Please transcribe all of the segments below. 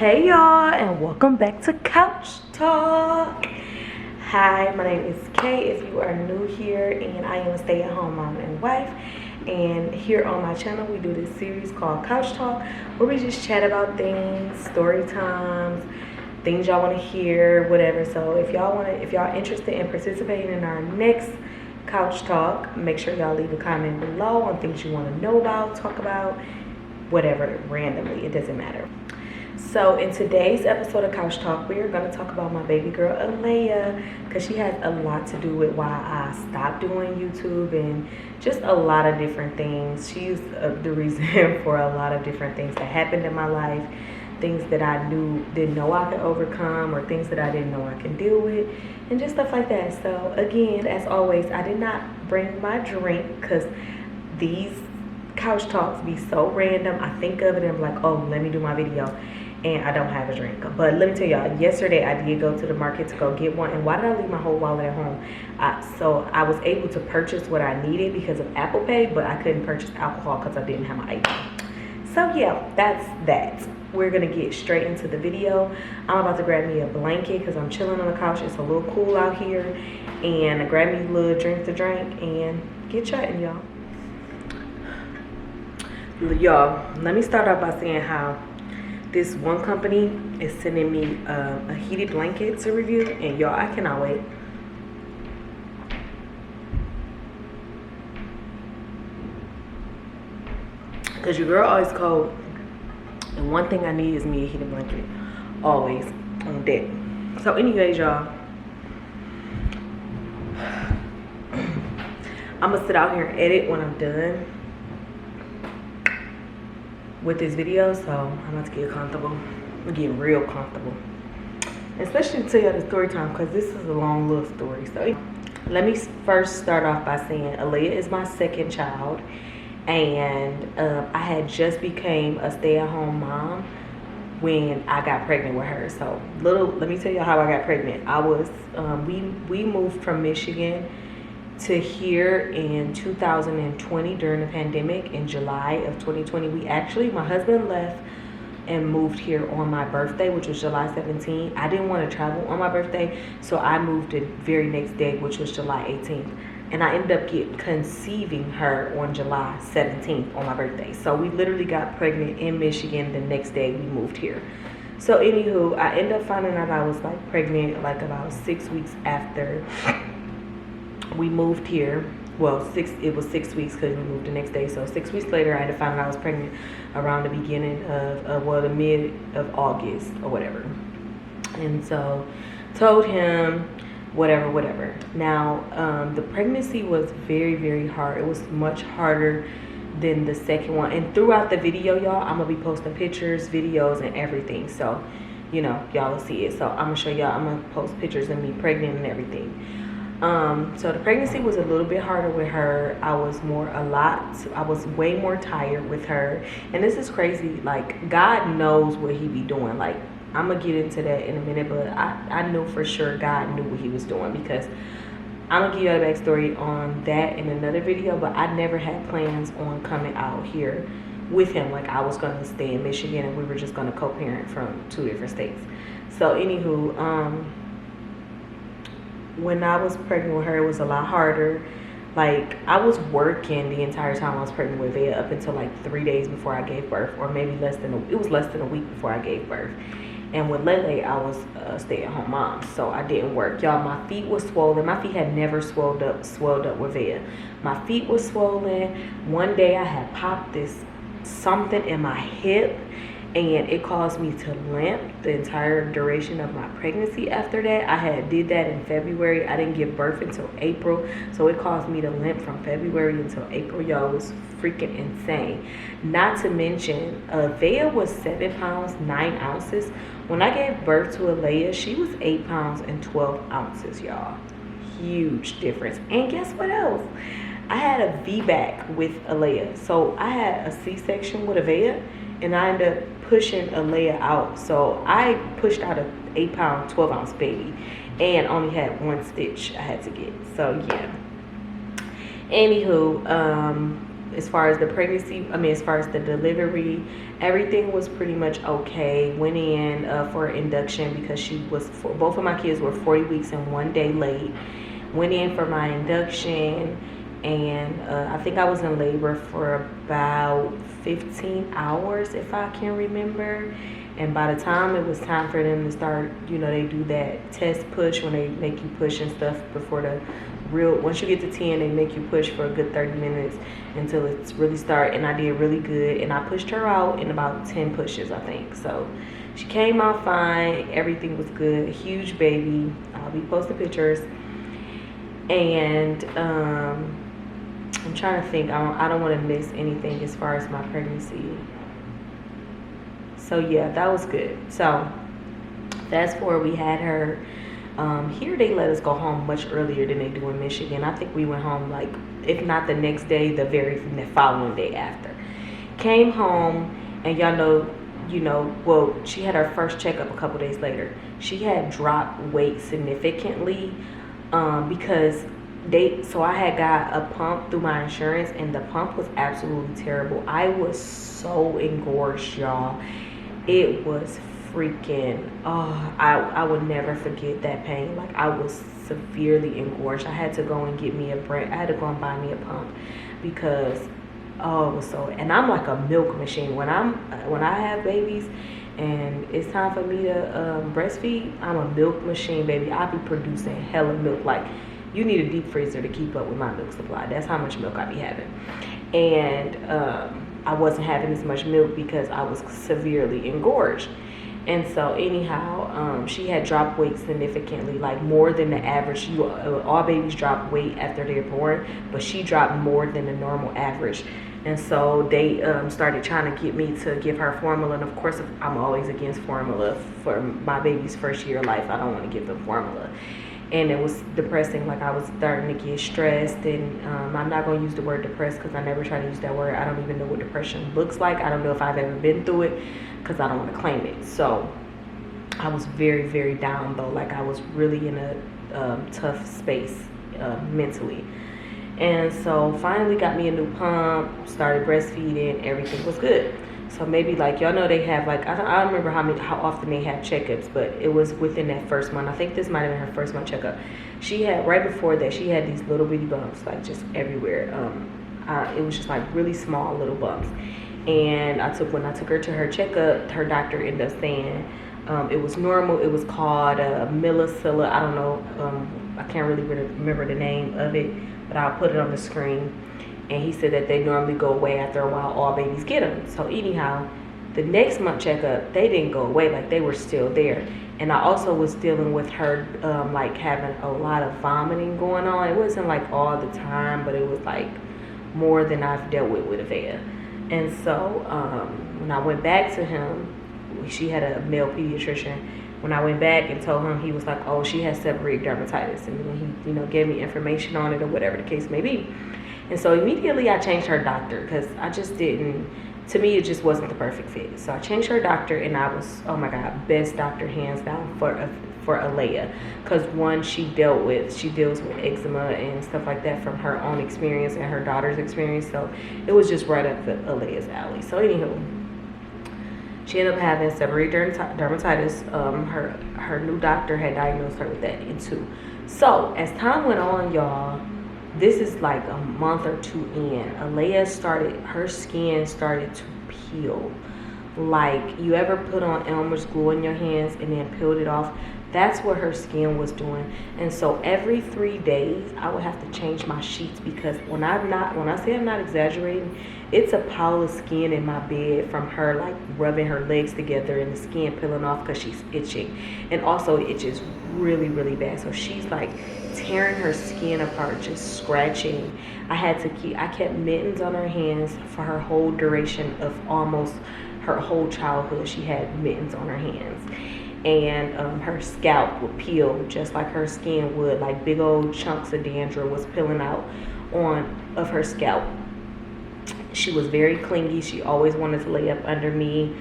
Hey y'all, and welcome back to Couch Talk. Hi, my name is Kay if you are new here, and I am a stay-at-home mom and wife. And here on my channel we do this series called Couch Talk, where we just chat about things, story times, things y'all want to hear, whatever. So if y'all interested in participating in our next Couch Talk, make sure y'all leave a comment below on things you want to know about, talk about, whatever, randomly, it doesn't matter. So in today's episode of Couch Talk, we are going to talk about my baby girl Alea, because she has a lot to do with why I stopped doing YouTube and just a lot of different things. She's the reason for a lot of different things that happened in my life, things that I didn't know I could overcome, or things that I didn't know I can deal with, and just stuff like that. So again, as always, I did not bring my drink because these couch talks be so random. I think of it and I'm like, oh, let me do my video, and I don't have a drink. But let me tell y'all, yesterday I did go to the market to go get one. And why did I leave my whole wallet at home? So I was able to purchase what I needed because of Apple Pay, but I couldn't purchase alcohol because I didn't have my ID. So yeah, that's that. We're gonna get straight into the video. I'm about to grab me a blanket because I'm chilling on the couch. It's a little cool out here, and I grab me a little drink to drink and get chatting, y'all. Y'all, let me start off by saying how this one company is sending me a heated blanket to review, and y'all, I cannot wait. Cause your girl always cold, and one thing I need is me a heated blanket, always on deck. So anyways, y'all, I'm gonna sit out here and edit when I'm done with this video, so I'm about to get comfortable. I'm getting real comfortable, especially to tell you the story time, because this is a long little story. So let me first start off by saying Alea is my second child, and I had just became a stay-at-home mom when I got pregnant with her. So let me tell you how I got pregnant. I was we moved from Michigan to here in 2020 during the pandemic. In July of 2020, my husband left and moved here on my birthday, which was July 17th. I didn't want to travel on my birthday, so I moved the very next day, which was July 18th. And I ended up conceiving her on July 17th on my birthday. So we literally got pregnant in Michigan the next day we moved here. So anywho, I ended up finding out I was like pregnant like about 6 weeks after we moved here. Well, it was 6 weeks because we moved the next day. So 6 weeks later, I had to find out I was pregnant around the beginning of the mid of August or whatever. And so told him whatever. Now, the pregnancy was very, very hard. It was much harder than the second one. And throughout the video, y'all, I'm gonna be posting pictures, videos, and everything. So, you know, y'all will see it. So I'm gonna show y'all, I'm gonna post pictures of me pregnant and everything. So the pregnancy was a little bit harder with her. I was way more tired with her. And this is crazy. Like, God knows what he be doing. Like, I'm gonna get into that in a minute, but I know for sure God knew what he was doing, because I'm gonna give you a backstory on that in another video. But I never had plans on coming out here with him. Like, I was gonna stay in Michigan and we were just gonna co-parent from 2 different states. So anywho, when I was pregnant with her, it was a lot harder. Like, I was working the entire time I was pregnant with Vea up until like 3 days before I gave birth, or maybe less than a week before I gave birth. And with Lele, I was a stay-at-home mom, so I didn't work. Y'all, my feet was swollen. My feet had never swelled up with Vea. My feet was swollen. One day I had popped something in my hip, and it caused me to limp the entire duration of my pregnancy. After that, I did that in February. I didn't give birth until April, so it caused me to limp from February until April. Y'all, it was freaking insane. Not to mention, Vea was 7 pounds 9 ounces. When I gave birth to Alea, she was 8 pounds and 12 ounces, y'all. Huge difference. And guess what else? I had a VBAC with Alea. So I had a C-section with Vea, and I ended up pushing Alea out. So I pushed out a 8 pound 12 ounce baby and only had 1 stitch I had to get. So yeah, anywho, as far as the pregnancy, as far as the delivery, everything was pretty much okay. Went in for induction because both of my kids were 40 weeks and 1 day late. Went in for my induction, and I think I was in labor for about 15 hours, if I can remember. And by the time it was time for them to start, they do that test push when they make you push and stuff before once you get to 10, they make you push for a good 30 minutes until it's really start. And I did really good, and I pushed her out in about 10 pushes, I think. So she came out fine, everything was good. A huge baby. I'll be posting pictures. And I'm trying to think. I don't want to miss anything as far as my pregnancy. So yeah, that was good. So fast forward, we had her. Here they let us go home much earlier than they do in Michigan. I think we went home like, if not the next day, the following day after. Came home, and well, she had her first checkup a couple days later. She had dropped weight significantly because I had got a pump through my insurance, and the pump was absolutely terrible. I was so engorged, y'all. It was freaking, I would never forget that pain. Like, I was severely engorged. I had to go and get me I had to go and buy me a pump because it was so. And I'm like a milk machine when I have babies and it's time for me to breastfeed. I'm a milk machine, baby. I be producing hella milk. Like, you need a deep freezer to keep up with my milk supply. That's how much milk I be having. And I wasn't having as much milk because I was severely engorged. And so anyhow, she had dropped weight significantly, like more than the average. All babies drop weight after they're born, but she dropped more than the normal average. And so they started trying to get me to give her formula. And of course, I'm always against formula for my baby's first year of life. I don't want to give them formula. And it was depressing. Like, I was starting to get stressed, and I'm not going to use the word depressed because I never try to use that word. I don't even know what depression looks like. I don't know if I've ever been through it because I don't want to claim it. So I was very, very down though. Like, I was really in a tough space mentally. And so finally got me a new pump, started breastfeeding, everything was good. So maybe, like, y'all know they have, like, I don't remember how often they have checkups, but it was within that first month. I think this might have been her first month checkup. She had, right before that, she had these little bitty bumps, like, just everywhere. It was just like really small little bumps. And when I took her to her checkup, her doctor ended up saying it was normal. It was called millicilla. I don't know. I can't really remember the name of it, but I'll put it on the screen. And he said that they normally go away after a while. All babies get them. So anyhow, the next month checkup, they didn't go away. Like, they were still there. And I also was dealing with her like having a lot of vomiting going on. It wasn't like all the time, but it was like more than I've dealt with Avea. And so when I went back to him, she had a male pediatrician. When I went back and told him, he was like, oh, she has seborrheic dermatitis. And then he, gave me information on it or whatever the case may be. And so immediately I changed her doctor because I just didn't, to me, it just wasn't the perfect fit. So I changed her doctor, and I was, oh my God, best doctor hands down for Alea. Because one, she deals with eczema and stuff like that from her own experience and her daughter's experience. So it was just right up Alea's alley. So anywho, she ended up having seborrheic dermatitis. Her new doctor had diagnosed her with that too. So as time went on, y'all, this is like a month or two in, her skin started to peel. Like, you ever put on Elmer's glue in your hands and then peeled it off? That's what her skin was doing. And so every 3 days I would have to change my sheets, because when I say I'm not exaggerating, it's a pile of skin in my bed from her like rubbing her legs together and the skin peeling off because she's itching. And also it itches really, really bad. So she's like tearing her skin apart, just scratching. I kept mittens on her hands for her whole duration of almost her whole childhood. She had mittens on her hands. And her scalp would peel just like her skin would, like big old chunks of dandruff was peeling out of her scalp. She was very clingy. She always wanted to lay up under me.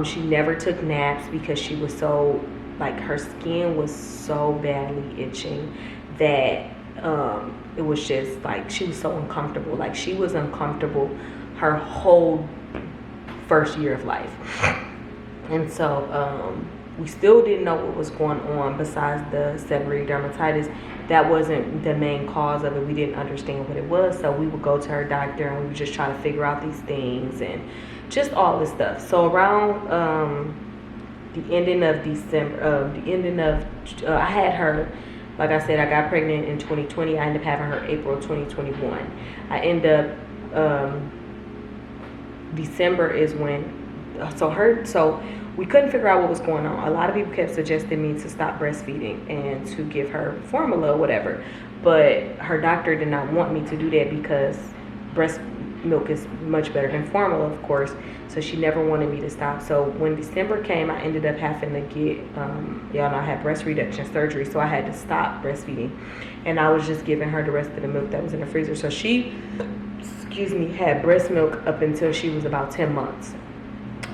She never took naps because she was so, like, her skin was so badly itching that It was just like she was so uncomfortable. Like she was uncomfortable her whole first year of life. And so we still didn't know what was going on besides the seborrheic dermatitis. That wasn't the main cause of it. We didn't understand what it was. So we would go to her doctor and we would just try to figure out these things and just all this stuff. So around the ending of December, I had her, like I said, I got pregnant in 2020. I ended up having her April 2021. I ended up, December is when, so we couldn't figure out what was going on. A lot of people kept suggesting me to stop breastfeeding and to give her formula or whatever. But her doctor did not want me to do that because breast milk is much better than formula, of course. So she never wanted me to stop. So when December came, I ended up having to get, y'all know I had breast reduction surgery. So I had to stop breastfeeding. And I was just giving her the rest of the milk that was in the freezer. So she, had breast milk up until she was about 10 months.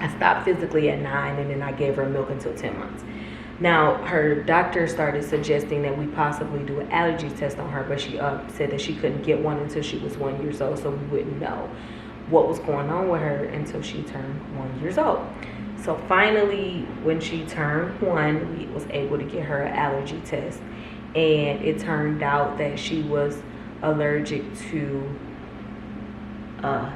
I stopped physically at 9 and then I gave her milk until 10 months. Now, her doctor started suggesting that we possibly do an allergy test on her, but she said that she couldn't get one until she was 1 year old, so we wouldn't know what was going on with her until she turned 1 year old. So finally, when she turned 1, we was able to get her an allergy test. And it turned out that she was allergic to a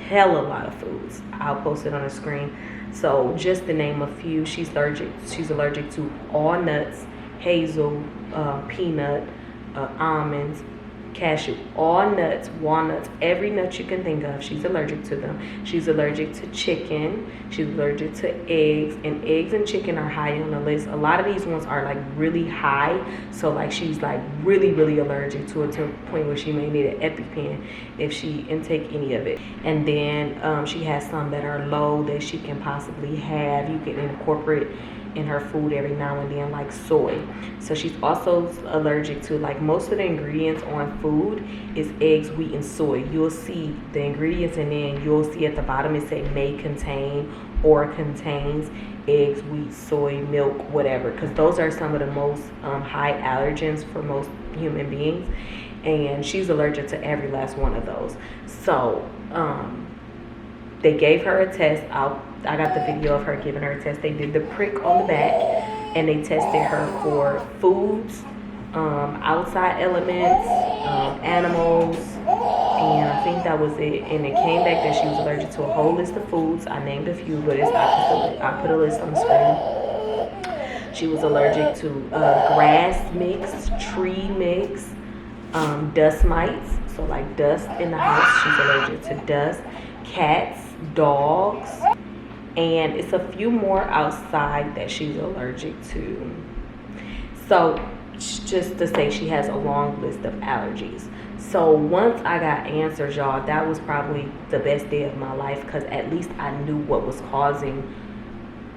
hell of a lot of foods. I'll post it on the screen. So just to name a few, she's allergic to all nuts, hazel, peanut, almonds, cashew, all nuts, walnuts, every nut you can think of, she's allergic to them. She's allergic to chicken, she's allergic to eggs, and eggs and chicken are high on the list. A lot of these ones are like really high, so like she's like really allergic to it, to a point where she may need an EpiPen if she intake any of it. And then she has some that are low that she can possibly have. You can incorporate in her food every now and then, like soy. So she's also allergic to, like, most of the ingredients on food is eggs, wheat, and soy. You'll see the ingredients and then you'll see at the bottom it say may contain or contains eggs, wheat, soy, milk, whatever, because those are some of the most high allergens for most human beings, and she's allergic to every last one of those. So they gave her a test. I got the video of her giving her a test. They did the prick on the back and they tested her for foods, outside elements, animals, and I think that was it. And it came back that she was allergic to a whole list of foods. I named a few, but I put a list on the screen. She was allergic to grass mix, tree mix, dust mites, so like dust in the house. She's allergic to dust, cats, dogs, and it's a few more outside that she's allergic to. So just to say, she has a long list of allergies. So once I got answers, y'all, that was probably the best day of my life, because at least I knew what was causing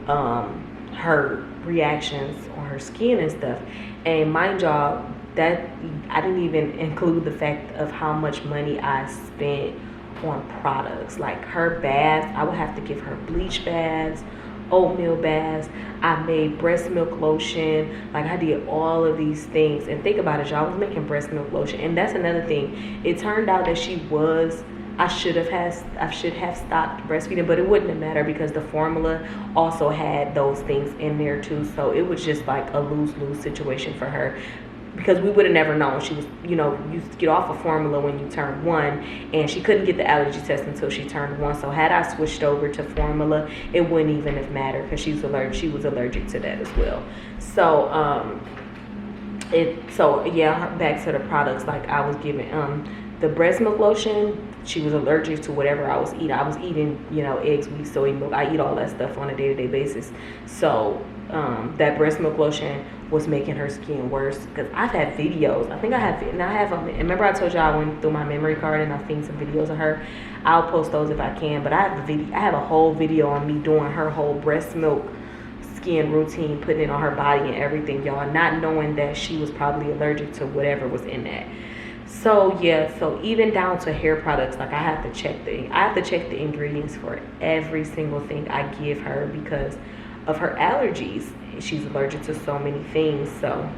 her reactions on her skin and stuff. And mind y'all, that I didn't even include the fact of how much money I spent on products. Like her baths, I would have to give her bleach baths, oatmeal baths. I made breast milk lotion. Like I did all of these things. And think about it, y'all, I was making breast milk lotion. And that's another thing. It turned out that I should have stopped breastfeeding, but it wouldn't have mattered because the formula also had those things in there too. So it was just like a lose-lose situation for her, because we would have never known. She was, you get off a formula when you turn 1, and she couldn't get the allergy test until she turned 1. So had I switched over to formula, it wouldn't even have mattered, because she was allergic to that as well. So back to the products. Like I was giving the breast milk lotion, she was allergic to whatever I was eating. I was eating, eggs, wheat, soy milk. I eat all that stuff on a day-to-day basis. So that breast milk lotion was making her skin worse, because I've had videos. I have them. Remember I told you I went through my memory card and I've seen some videos of her. I'll post those if I can, but I have a whole video on me doing her whole breast milk skin routine, putting it on her body and everything, y'all, not knowing that she was probably allergic to whatever was in that. So yeah, so even down to hair products, like I have to check the ingredients for every single thing I give her because of her allergies. She's allergic to so many things. So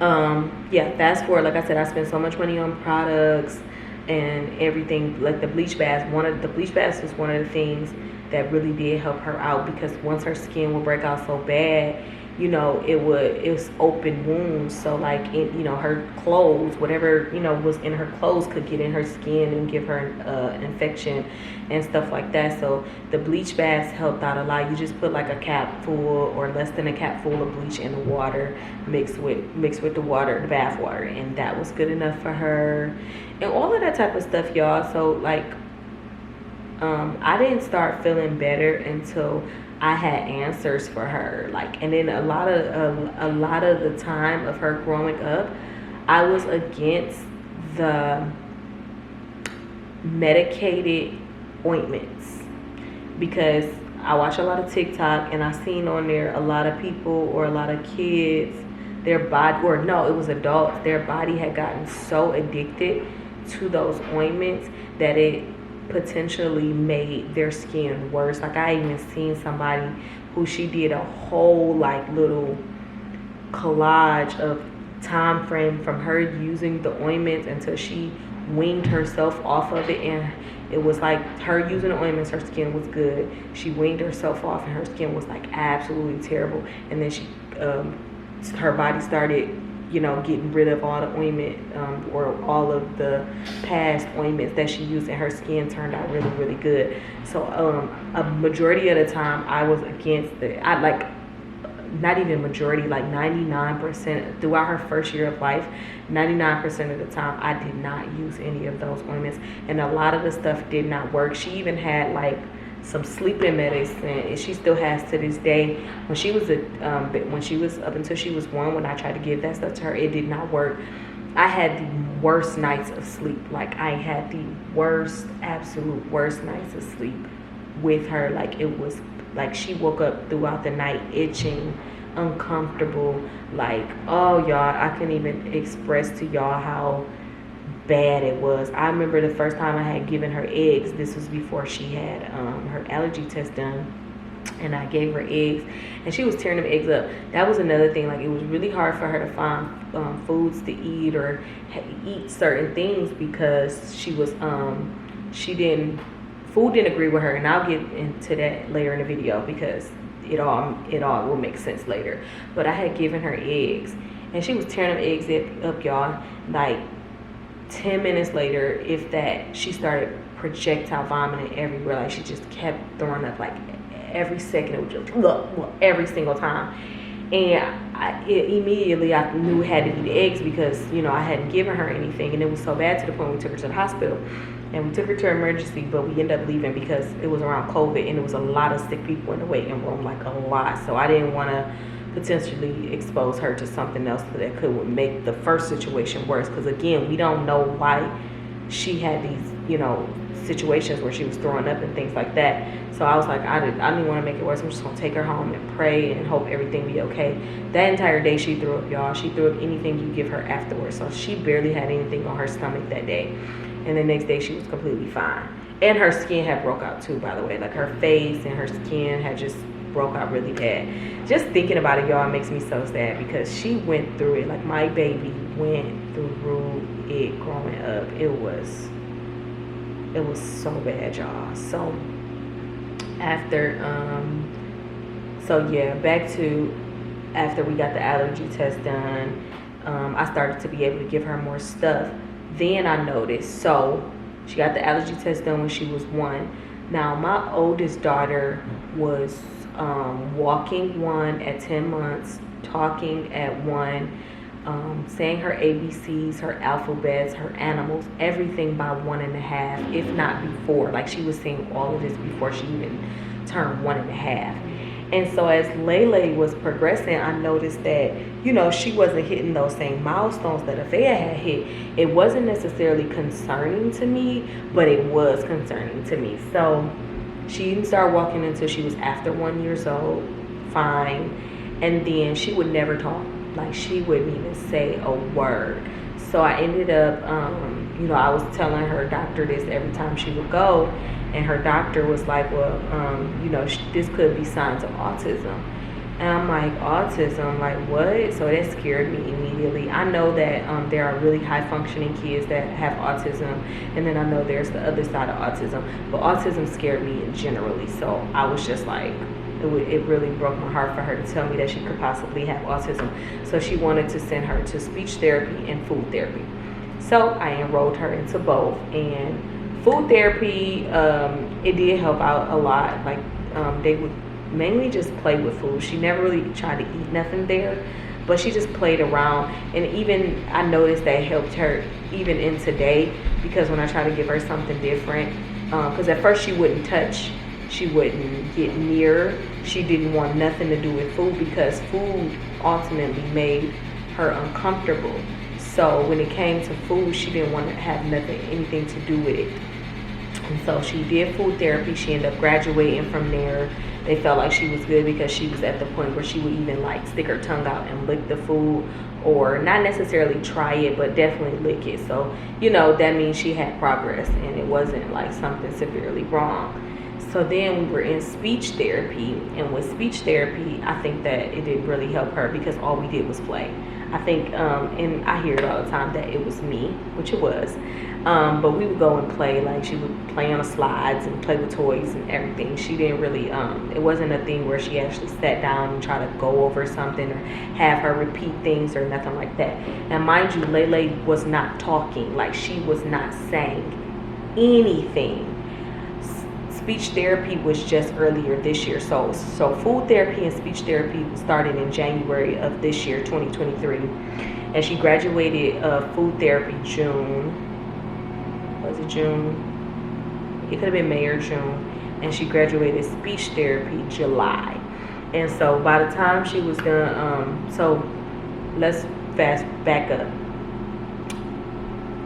Yeah, fast forward, like I said, I spent so much money on products and everything. Like the bleach baths, the bleach baths was one of the things that really did help her out, because once her skin would break out so bad, you know, it was open wounds. So like it, you know, her clothes, whatever, you know, was in her clothes could get in her skin and give her infection and stuff like that. So the bleach baths helped out a lot. You just put like a cap full or less than a cap full of bleach in the water, mixed with the water, the bath water, and that was good enough for her, and all of that type of stuff, y'all. So like I didn't start feeling better until I had answers for her. Like, and then a lot of the time of her growing up, I was against the medicated ointments, because I watch a lot of TikTok and I seen on there a lot of people or a lot of kids, their body, or no, it was adults, their body had gotten so addicted to those ointments that it potentially made their skin worse. Like I even seen somebody who, she did a whole like little collage of time frame from her using the ointments until she weaned herself off of it, and it was like her using the ointments, her skin was good. She weaned herself off and her skin was like absolutely terrible, and then she her body started, you know, getting rid of all the ointment or all of the past ointments that she used, and her skin turned out really, really good. So a majority of the time I was against it. I like, not even majority, like 99% throughout her first year of life, 99% of the time I did not use any of those ointments, and a lot of the stuff did not work. She even had like some sleeping medicine, and she still has to this day. When she was up until she was 1, when I tried to give that stuff to her, it did not work. I had the worst nights of sleep. Like I had the worst, absolute worst nights of sleep with her. Like it was like she woke up throughout the night itching, uncomfortable. Like, oh y'all, I can't even express to y'all how bad it was. I remember the first time I had given her eggs. This was before she had her allergy test done, and I gave her eggs, and she was tearing them eggs up. That was another thing. Like it was really hard for her to find foods to eat or eat certain things, because she was food didn't agree with her, and I'll get into that later in the video because it all will make sense later. But I had given her eggs, and she was tearing them eggs up, y'all. Like 10 minutes later, if that, she started projectile vomiting everywhere. Like she just kept throwing up, like every second. It would just every single time. And immediately I knew I had to eat eggs, because, you know, I hadn't given her anything, and it was so bad to the point we took her to the hospital. And we took her to emergency, but we ended up leaving because it was around COVID, and there was a lot of sick people in the waiting room, like a lot. So I didn't want to potentially expose her to something else that could make the first situation worse, because again, we don't know why she had these, you know, situations where she was throwing up and things like that. So I was like, I didn't want to make it worse. I'm just gonna take her home and pray and hope everything be okay. That entire day she threw up, y'all. She threw up anything you give her afterwards. So she barely had anything on her stomach that day, and the next day she was completely fine. And her skin had broke out too, by the way. Like her face and her skin had just broke out really bad. Just thinking about it, y'all, makes me so sad, because she went through it. Like my baby went through it growing up. It was so bad, y'all. So after back to after we got the allergy test done, I started to be able to give her more stuff. Then I noticed, so she got the allergy test done when she was 1. Now my oldest daughter was walking 1 at 10 months, talking at 1, saying her ABCs, her alphabets, her animals, everything by 1.5, if not before. Like she was saying all of this before she even turned 1.5. And so as Lele was progressing, I noticed that, you know, she wasn't hitting those same milestones that Afea had hit. It wasn't necessarily concerning to me, but it was concerning to me. So she didn't start walking until she was after 1 year old, fine. And then she would never talk. Like she wouldn't even say a word. So I ended up, you know, I was telling her doctor this every time she would go. And her doctor was like, well, you know, this could be signs of autism. And I'm like, autism, like what? So that scared me immediately. I know that there are really high functioning kids that have autism, and then I know there's the other side of autism, but autism scared me generally. So I was just like, it really broke my heart for her to tell me that she could possibly have autism. So she wanted to send her to speech therapy and food therapy. So I enrolled her into both. And food therapy, it did help out a lot. Like they would mainly just play with food. She never really tried to eat nothing there, but she just played around. And even I noticed that helped her even in today, because when I try to give her something different, because at first she wouldn't touch, she wouldn't get near, she didn't want nothing to do with food, because food ultimately made her uncomfortable. So when it came to food, she didn't want to have anything to do with it. And so she did food therapy. She ended up graduating from there. They felt like she was good because she was at the point where she would even like stick her tongue out and lick the food, or not necessarily try it, but definitely lick it. So, you know, that means she had progress and it wasn't like something severely wrong. So then we were in speech therapy, and with speech therapy, I think that it didn't really help her because all we did was play. I think, and I hear it all the time that it was me, which it was. But we would go and play, like she would play on the slides and play with toys and everything. She didn't really, it wasn't a thing where she actually sat down and tried to go over something or have her repeat things or nothing like that. And mind you, Lele was not talking, like she was not saying anything. Speech therapy was just earlier this year. So food therapy and speech therapy started in January of this year, 2023. And she graduated food therapy June. Was it June? It could have been May or June. And she graduated speech therapy July. And so by the time she was done, so let's fast back up.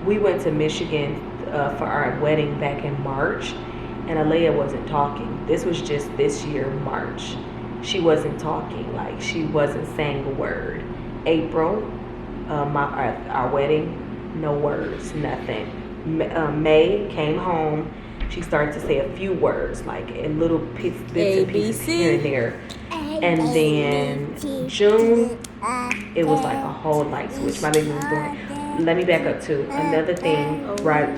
We went to Michigan for our wedding back in March. And Alea wasn't talking. This was just this year, March. She wasn't talking, like she wasn't saying a word. April, our wedding, no words, nothing. May came home. She started to say a few words, like in little bits and pieces here and there. And then June, it was like a whole light switch. My baby was doing. Let me back up too. Another thing,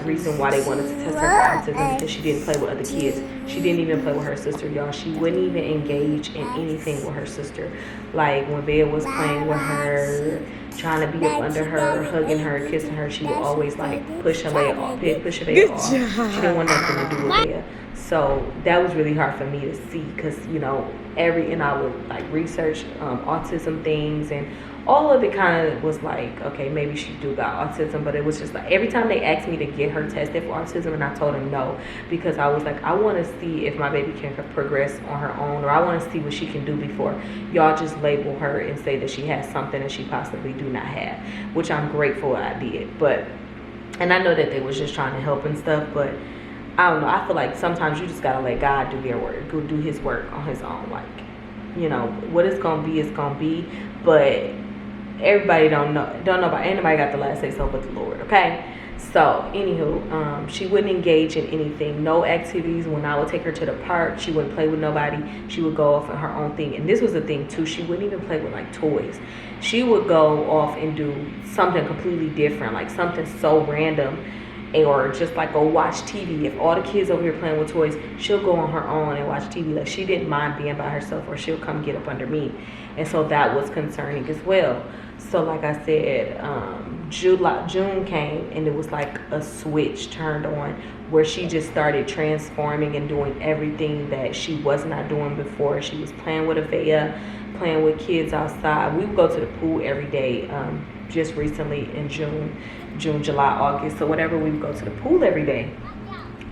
reason why they wanted to test her for autism, because she didn't play with other kids. She didn't even play with her sister, y'all. She wouldn't even engage in anything with her sister. Like when Bea was playing with her, trying to be up under her, hugging her, kissing her, she would always like push her leg off. She didn't want nothing to do with Bea. So that was really hard for me to see, because you know, and I would like research autism things, and all of it kind of was like, okay, maybe she do got autism. But it was just like every time they asked me to get her tested for autism, and I told them no, because I was like, I want to see if my baby can progress on her own, or I want to see what she can do before y'all just label her and say that she has something that she possibly do not have, which I'm grateful I did. But, and I know that they was just trying to help and stuff, but I don't know. I feel like sometimes you just gotta let God do their work, go do his work on his own. Like, you know, what it's gonna be is gonna be. But everybody don't know about anybody got the last say so but the Lord. Okay. So anywho, she wouldn't engage in anything, no activities. When I would take her to the park, she wouldn't play with nobody. She would go off on her own thing. And this was the thing too, she wouldn't even play with like toys. She would go off and do something completely different, like something so random, or just like go watch TV. If all the kids over here playing with toys, she'll go on her own and watch TV. Like she didn't mind being by herself, or she'll come get up under me. And so that was concerning as well. So like I said, June came, and it was like a switch turned on where she just started transforming and doing everything that she was not doing before. She was playing with Avea, playing with kids outside. We would go to the pool every day. Just recently in June, July, August, so whatever, we would go to the pool every day.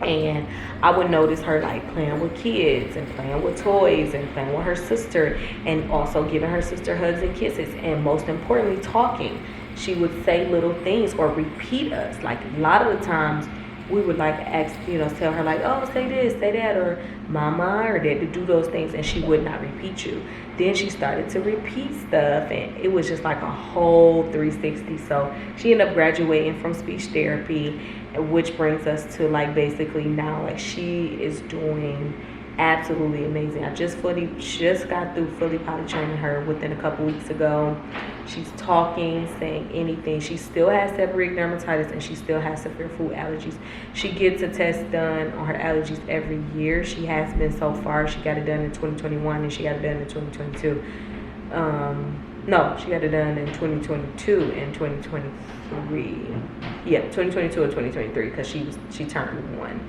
And I would notice her like playing with kids and playing with toys and playing with her sister, and also giving her sister hugs and kisses, and most importantly talking. She would say little things or repeat us. Like a lot of the times we would like ask, you know, tell her like, oh, say this, say that, or mama or dad, to do those things, and she would not repeat you. Then she started to repeat stuff, and it was just like a whole 360. So she ended up graduating from speech therapy, which brings us to like basically now, like she is doing Absolutely amazing. I just got through fully potty training her within a couple weeks ago. She's talking, saying anything. She still has seborrheic dermatitis and she still has severe food allergies. She gets a test done on her allergies every year. She has been so far. She got it done in 2021 and she got it done in 2022. No, she got it done in 2022 and 2023. Yeah, 2022 and 2023 because she turned 1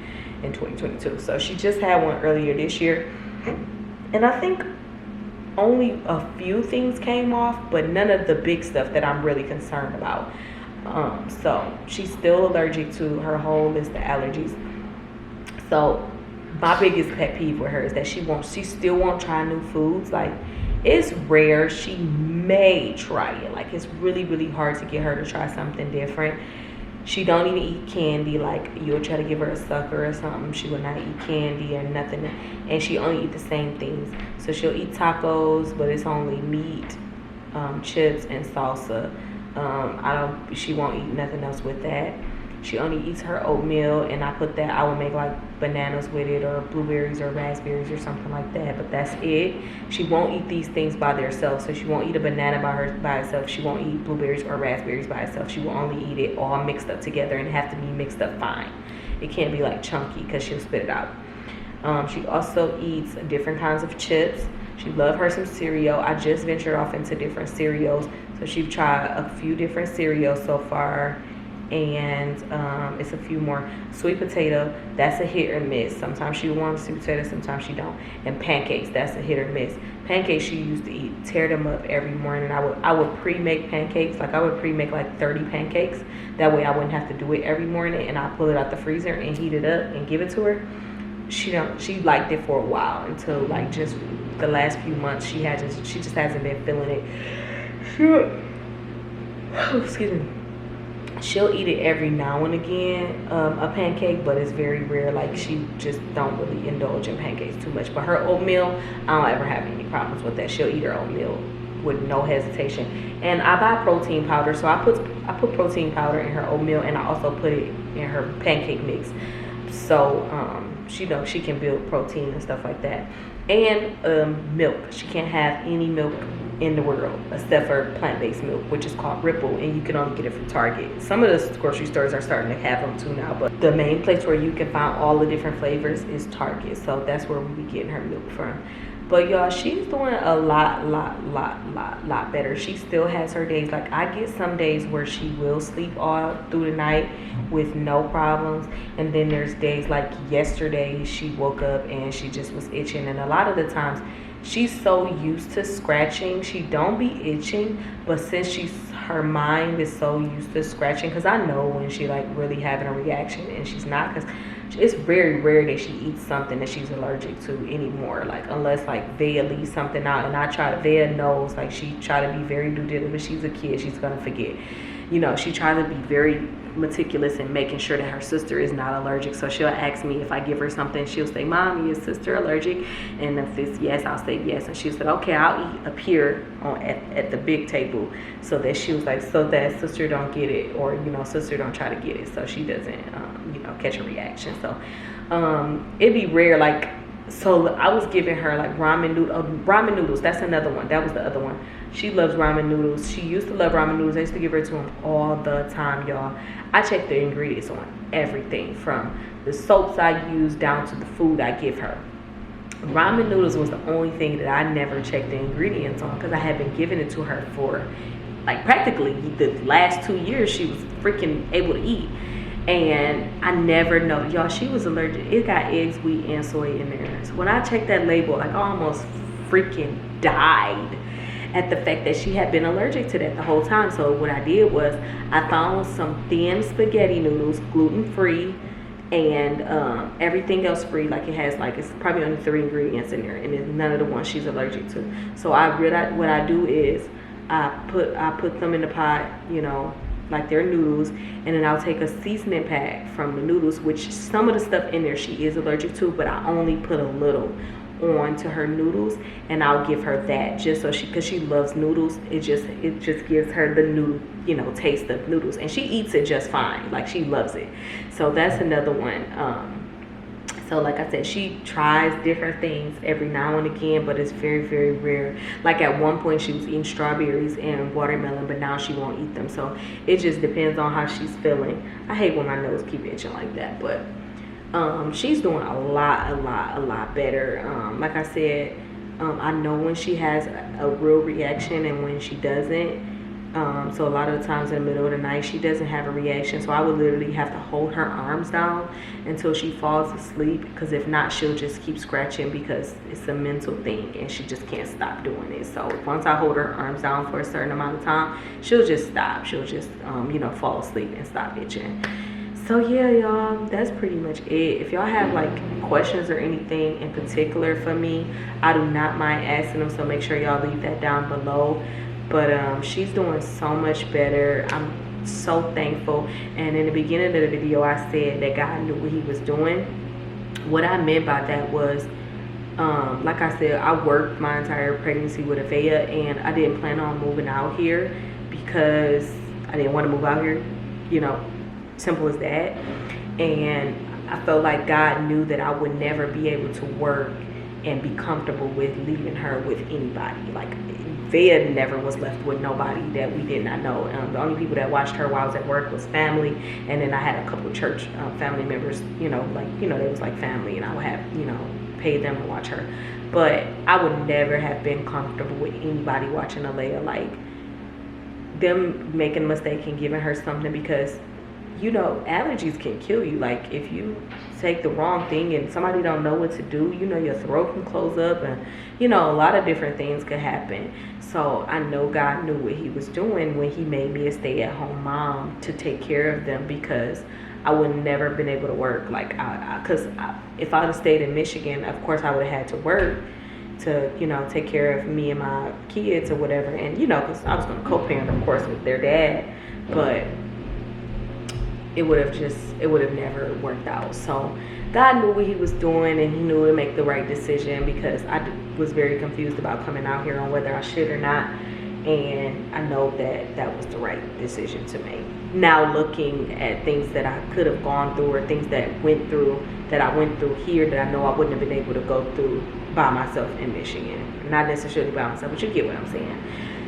in 2022. So she just had one earlier this year. And I think only a few things came off, but none of the big stuff that I'm really concerned about. So she's still allergic to her whole list of allergies. So my biggest pet peeve with her is that she still won't try new foods. Like, it's rare she may try it. Like, it's really, really hard to get her to try something different. She don't even eat candy. Like, you'll try to give her a sucker or something, she will not eat candy or nothing. And she only eat the same things. So she'll eat tacos, but it's only meat, chips, and salsa. She won't eat nothing else with that. She only eats her oatmeal, and I will make like bananas with it or blueberries or raspberries or something like that, but that's it. She won't eat these things by themselves. So she won't eat a banana by itself. She won't eat blueberries or raspberries by itself. She will only eat it all mixed up together and have to be mixed up fine. It can't be like chunky because she'll spit it out. She also eats different kinds of chips. She loves her some cereal. I just ventured off into different cereals. So she's tried a few different cereals so far. And it's a few more. Sweet potato, that's a hit or miss. Sometimes she wants sweet potato, sometimes she don't. And pancakes, that's a hit or miss. Pancakes she used to eat, tear them up every morning. I would pre-make pancakes. Like, I would pre-make like 30 pancakes. That way I wouldn't have to do it every morning, and I pull it out the freezer and heat it up and give it to her. She liked it for a while until like just the last few months she just hasn't been feeling it. Excuse me. She'll eat it every now and again, a pancake, but it's very rare. Like, she just don't really indulge in pancakes too much. But her oatmeal, I don't ever have any problems with that. She'll eat her oatmeal with no hesitation. And I buy protein powder, so I put protein powder in her oatmeal, and I also put it in her pancake mix. So she knows she can build protein and stuff like that. And milk. She can't have any milk in the world except for plant-based milk, which is called Ripple, and you can only get it from Target. Some of the grocery stores are starting to have them too now, but the main place where you can find all the different flavors is Target. So that's where we be getting her milk from. But y'all, she's doing a lot better. She still has her days. Like, I get some days where she will sleep all through the night with no problems, and then there's days like yesterday she woke up and she just was itching. And a lot of the times she's so used to scratching, she don't be itching, but since her mind is so used to scratching, because I know when she like really having a reaction and she's not, because it's very rare that she eats something that she's allergic to anymore, like unless like Vea leaves something out, and Vea knows, like she try to be very due diligent, but she's a kid, she's gonna forget. You know, she tries to be very meticulous in making sure that her sister is not allergic. So she'll ask me if I give her something, she'll say, "Mom, is sister allergic?" And if it's yes, I'll say yes. And she'll say, "Okay, I'll eat up here at the big table," so that she was like, so that sister don't get it, or sister don't try to get it, so she doesn't catch a reaction. So it'd be rare. Like, so I was giving her like ramen noodles. That's another one. That was the other one. She loves ramen noodles. She used to love ramen noodles. I used to give her to them all the time, y'all. I check the ingredients on everything, from the soaps I use down to the food I give her. Ramen noodles was the only thing that I never checked the ingredients on, because I had been giving it to her for like practically the last 2 years. She was freaking able to eat. And I never know, y'all, she was allergic. It got eggs, wheat, and soy in there. So when I checked that label, like, I almost freaking died at the fact that she had been allergic to that the whole time. So what I did was I found some thin spaghetti noodles, gluten-free, and everything else free. Like, it's probably only 3 ingredients in there, and it's none of the ones she's allergic to. So what I do is I put them in the pot, like they're noodles, and then I'll take a seasoning pack from the noodles, which some of the stuff in there she is allergic to, but I only put a little on to her noodles, and I'll give her that just so because she loves noodles. It just gives her the new taste of noodles, and she eats it just fine. Like, she loves it. So that's another one. So like I said, she tries different things every now and again, but it's very, very rare. Like at one point she was eating strawberries and watermelon, but now she won't eat them. So it just depends on how she's feeling. I hate when my nose keep itching like that, but she's doing a lot better. Like I said, I know when she has a real reaction and when she doesn't. So a lot of the times in the middle of the night she doesn't have a reaction, so I would literally have to hold her arms down until she falls asleep, because if not she'll just keep scratching, because it's a mental thing and she just can't stop doing it. So once I hold her arms down for a certain amount of time, she'll just stop. She'll just you know, fall asleep and stop itching. So yeah, y'all, that's pretty much it. If y'all have like questions or anything in particular for me, I do not mind asking them, so make sure y'all leave that down below. But she's doing so much better. I'm so thankful. And in the beginning of the video I said that God knew what he was doing. What I meant by that was, like I said, I worked my entire pregnancy with Avea, and I didn't plan on moving out here because I didn't want to move out here, you know, simple as that. And I felt like God knew that I would never be able to work and be comfortable with leaving her with anybody. Like Vea never was left with nobody that we did not know. The only people that watched her while I was at work was family, and then I had a couple of church family members, you know, like, you know, they was like family, and I would have, you know, pay them to watch her. But I would never have been comfortable with anybody watching Alea, like them making a mistake and giving her something, because, you know, allergies can kill you. Like if you take the wrong thing and somebody don't know what to do, you know, your throat can close up, and you know, a lot of different things could happen. So I know God knew what he was doing when he made me a stay-at-home mom to take care of them, because I would never been able to work. Like because if I would have stayed in Michigan, of course I would have had to work to, you know, take care of me and my kids or whatever. And you know, because I was going to co-parent, of course, with their dad, but it would have never worked out. So God knew what he was doing, and he knew to make the right decision, because I was very confused about coming out here on whether I should or not. And I know that that was the right decision to make. Now looking at things that I could have gone through, or things that I went through here that I know I wouldn't have been able to go through by myself in Michigan. Not necessarily by myself, but you get what I'm saying.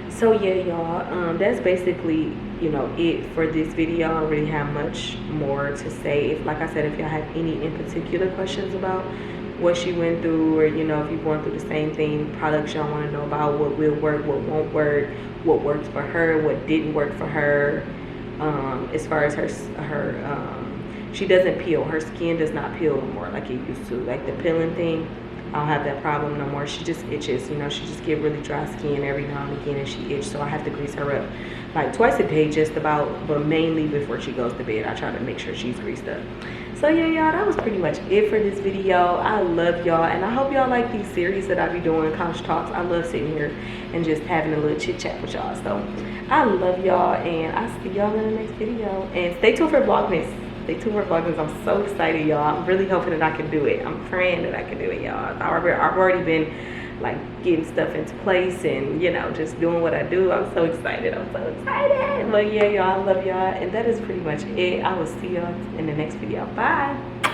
So yeah, y'all, that's basically, you know, it for this video. I don't really have much more to say. If, like I said, if y'all have any in particular questions about what she went through, or you know, if you're going through the same thing, products y'all want to know about, what will work, what won't work, what works for her, what didn't work for her, as far as her she doesn't peel. Her skin does not peel no more like it used to. Like the peeling thing, I don't have that problem no more. She just itches, you know. She just get really dry skin every now and again, and she itch. So I have to grease her up like twice a day, just about, but mainly before she goes to bed. I try to make sure she's greased up. So yeah, y'all, that was pretty much it for this video. I love y'all, and I hope y'all like these series that I be doing, couch talks. I love sitting here and just having a little chit chat with y'all. So I love y'all, and I'll see y'all in the next video. And stay tuned for VlogMAS. Stay tuned for VlogMAS. I'm so excited, y'all. I'm really hoping that I can do it. I'm praying that I can do it, y'all. I've already been like getting stuff into place, and you know, just doing what I do. I'm so excited. I'm so excited. But yeah, y'all, I love y'all, and that is pretty much it. I will see y'all in the next video. Bye.